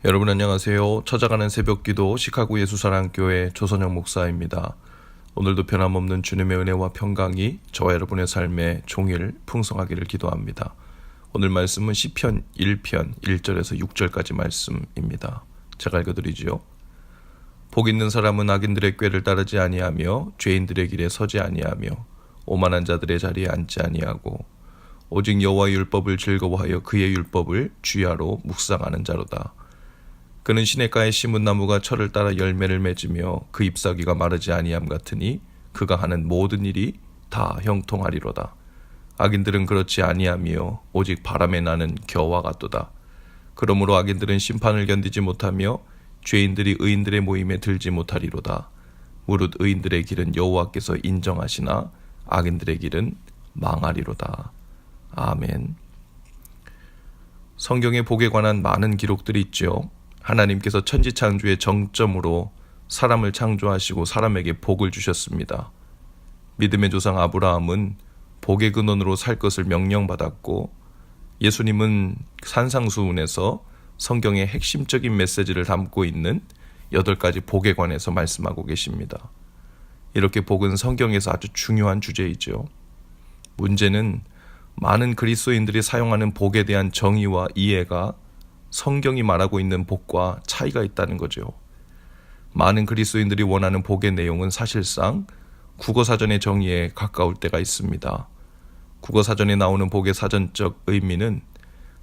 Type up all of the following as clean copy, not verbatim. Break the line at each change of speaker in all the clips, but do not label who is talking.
여러분 안녕하세요. 찾아가는 새벽기도 시카고 예수사랑교회 조선영 목사입니다. 오늘도 변함없는 주님의 은혜와 평강이 저와 여러분의 삶에 종일 풍성하기를 기도합니다. 오늘 말씀은 시편 1편 1절에서 6절까지 말씀입니다. 제가 읽어드리지요. 복 있는 사람은 악인들의 꾀를 따르지 아니하며 죄인들의 길에 서지 아니하며 오만한 자들의 자리에 앉지 아니하고 오직 여호와의 율법을 즐거워하여 그의 율법을 주야로 묵상하는 자로다. 그는 시냇가에 심은 나무가 철을 따라 열매를 맺으며 그 잎사귀가 마르지 아니함 같으니 그가 하는 모든 일이 다 형통하리로다. 악인들은 그렇지 아니하며 오직 바람에 나는 겨와 같도다. 그러므로 악인들은 심판을 견디지 못하며 죄인들이 의인들의 모임에 들지 못하리로다. 무릇 의인들의 길은 여호와께서 인정하시나 악인들의 길은 망하리로다. 아멘. 성경에 복에 관한 많은 기록들이 있죠. 하나님께서 천지창조의 정점으로 사람을 창조하시고 사람에게 복을 주셨습니다. 믿음의 조상 아브라함은 복의 근원으로 살 것을 명령받았고, 예수님은 산상수훈에서 성경의 핵심적인 메시지를 담고 있는 8가지 복에 관해서 말씀하고 계십니다. 이렇게 복은 성경에서 아주 중요한 주제이죠. 문제는 많은 그리스도인들이 사용하는 복에 대한 정의와 이해가 성경이 말하고 있는 복과 차이가 있다는 거죠. 많은 그리스도인들이 원하는 복의 내용은 사실상 국어사전의 정의에 가까울 때가 있습니다. 국어사전에 나오는 복의 사전적 의미는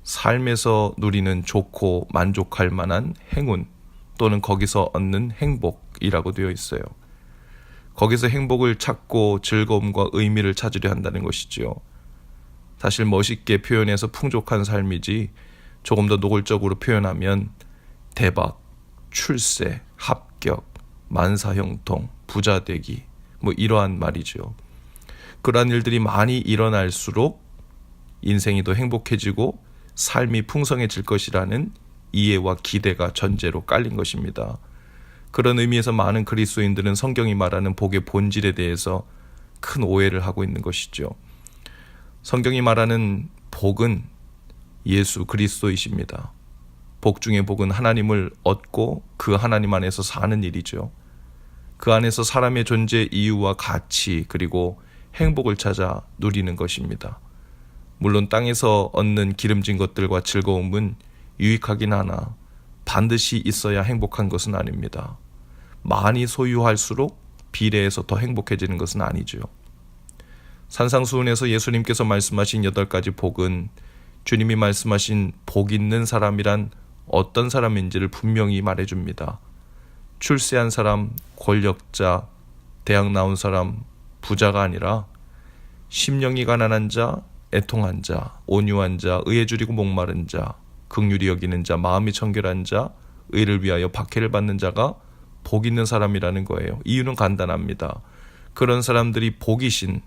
삶에서 누리는 좋고 만족할 만한 행운 또는 거기서 얻는 행복이라고 되어 있어요. 거기서 행복을 찾고 즐거움과 의미를 찾으려 한다는 것이지요. 사실 멋있게 표현해서 풍족한 삶이지 조금 더 노골적으로 표현하면 대박, 출세, 합격, 만사형통, 부자되기 이러한 말이죠. 그러한 일들이 많이 일어날수록 인생이 더 행복해지고 삶이 풍성해질 것이라는 이해와 기대가 전제로 깔린 것입니다. 그런 의미에서 많은 그리스도인들은 성경이 말하는 복의 본질에 대해서 큰 오해를 하고 있는 것이죠. 성경이 말하는 복은 예수 그리스도이십니다. 복 중의 복은 하나님을 얻고 그 하나님 안에서 사는 일이죠. 그 안에서 사람의 존재 이유와 가치 그리고 행복을 찾아 누리는 것입니다. 물론 땅에서 얻는 기름진 것들과 즐거움은 유익하긴 하나 반드시 있어야 행복한 것은 아닙니다. 많이 소유할수록 비례해서 더 행복해지는 것은 아니죠. 산상수훈에서 예수님께서 말씀하신 8가지 복은 주님이 말씀하신 복 있는 사람이란 어떤 사람인지를 분명히 말해줍니다. 출세한 사람, 권력자, 대학 나온 사람, 부자가 아니라 심령이 가난한 자, 애통한 자, 온유한 자, 의에 줄이고 목마른 자, 긍휼히 여기는 자, 마음이 청결한 자, 의를 위하여 박해를 받는 자가 복 있는 사람이라는 거예요. 이유는 간단합니다. 그런 사람들이 복이신,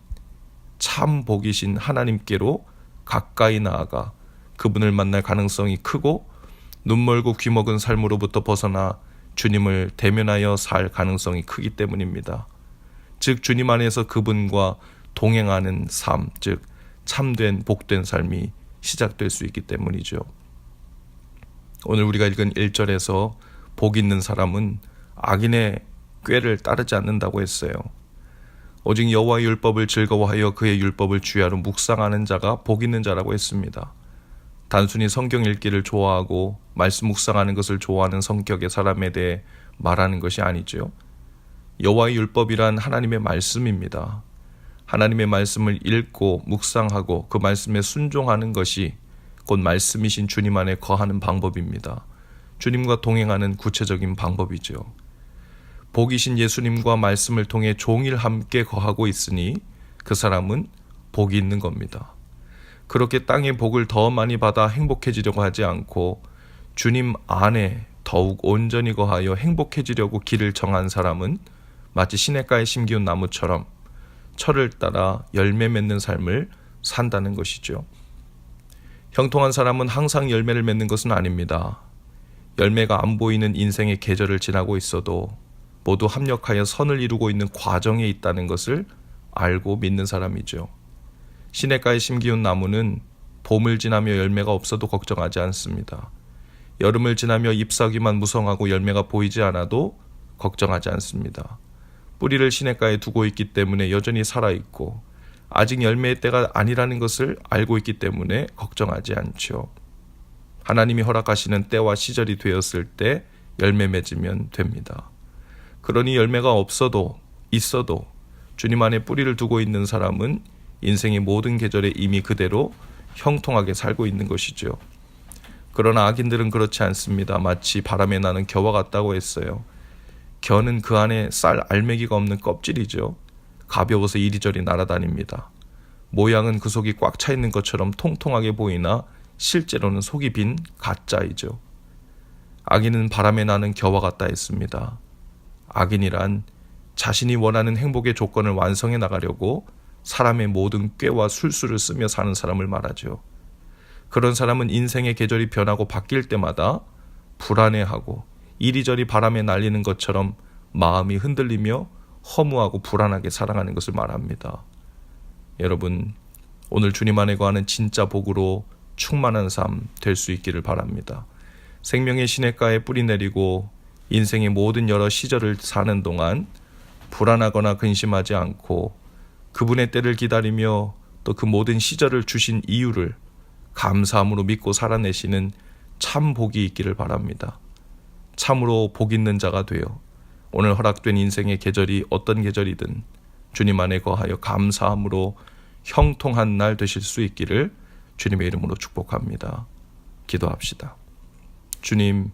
참 복이신 하나님께로 가까이 나아가 그분을 만날 가능성이 크고 눈 멀고 귀 먹은 삶으로부터 벗어나 주님을 대면하여 살 가능성이 크기 때문입니다. 즉 주님 안에서 그분과 동행하는 삶, 즉 참된 복된 삶이 시작될 수 있기 때문이죠. 오늘 우리가 읽은 1절에서 복 있는 사람은 악인의 꾀를 따르지 않는다고 했어요. 오직 여호와의 율법을 즐거워하여 그의 율법을 주야로 묵상하는 자가 복 있는 자라고 했습니다. 단순히 성경 읽기를 좋아하고 말씀 묵상하는 것을 좋아하는 성격의 사람에 대해 말하는 것이 아니죠. 여호와의 율법이란 하나님의 말씀입니다. 하나님의 말씀을 읽고 묵상하고 그 말씀에 순종하는 것이 곧 말씀이신 주님 안에 거하는 방법입니다. 주님과 동행하는 구체적인 방법이죠. 복이신 예수님과 말씀을 통해 종일 함께 거하고 있으니 그 사람은 복이 있는 겁니다. 그렇게 땅의 복을 더 많이 받아 행복해지려고 하지 않고 주님 안에 더욱 온전히 거하여 행복해지려고 길을 정한 사람은 마치 시냇가에 심기운 나무처럼 철을 따라 열매 맺는 삶을 산다는 것이죠. 형통한 사람은 항상 열매를 맺는 것은 아닙니다. 열매가 안 보이는 인생의 계절을 지나고 있어도 모두 합력하여 선을 이루고 있는 과정에 있다는 것을 알고 믿는 사람이죠. 시냇가에 심기운 나무는 봄을 지나며 열매가 없어도 걱정하지 않습니다. 여름을 지나며 잎사귀만 무성하고 열매가 보이지 않아도 걱정하지 않습니다. 뿌리를 시냇가에 두고 있기 때문에 여전히 살아있고 아직 열매의 때가 아니라는 것을 알고 있기 때문에 걱정하지 않죠. 하나님이 허락하시는 때와 시절이 되었을 때 열매 맺으면 됩니다. 그러니 열매가 없어도 있어도 주님 안에 뿌리를 두고 있는 사람은 인생의 모든 계절에 이미 그대로 형통하게 살고 있는 것이죠. 그러나 악인들은 그렇지 않습니다. 마치 바람에 나는 겨와 같다고 했어요. 겨는 그 안에 쌀 알맹이가 없는 껍질이죠. 가벼워서 이리저리 날아다닙니다. 모양은 그 속이 꽉 차 있는 것처럼 통통하게 보이나 실제로는 속이 빈 가짜이죠. 악인은 바람에 나는 겨와 같다 했습니다. 악인이란 자신이 원하는 행복의 조건을 완성해 나가려고 사람의 모든 꾀와 술수를 쓰며 사는 사람을 말하죠. 그런 사람은 인생의 계절이 변하고 바뀔 때마다 불안해하고 이리저리 바람에 날리는 것처럼 마음이 흔들리며 허무하고 불안하게 살아가는 것을 말합니다. 여러분, 오늘 주님 안에 거하는 진짜 복으로 충만한 삶 될 수 있기를 바랍니다. 생명의 시냇가에 뿌리 내리고 인생의 모든 여러 시절을 사는 동안 불안하거나 근심하지 않고 그분의 때를 기다리며 또 그 모든 시절을 주신 이유를 감사함으로 믿고 살아내시는 참 복이 있기를 바랍니다. 참으로 복 있는 자가 되어 오늘 허락된 인생의 계절이 어떤 계절이든 주님 안에 거하여 감사함으로 형통한 날 되실 수 있기를 주님의 이름으로 축복합니다. 기도합시다. 주님,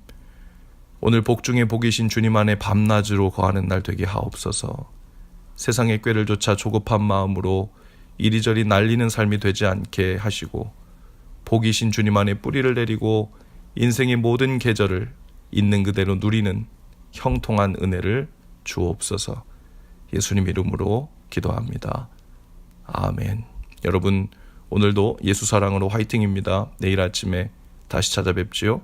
오늘 복 중에 복이신 주님 안에 밤낮으로 거하는 날 되게 하옵소서. 세상의 꾀를 쫓아 조급한 마음으로 이리저리 날리는 삶이 되지 않게 하시고 복이신 주님 안에 뿌리를 내리고 인생의 모든 계절을 있는 그대로 누리는 형통한 은혜를 주옵소서. 예수님 이름으로 기도합니다. 아멘. 여러분, 오늘도 예수 사랑으로 화이팅입니다. 내일 아침에 다시 찾아뵙지요.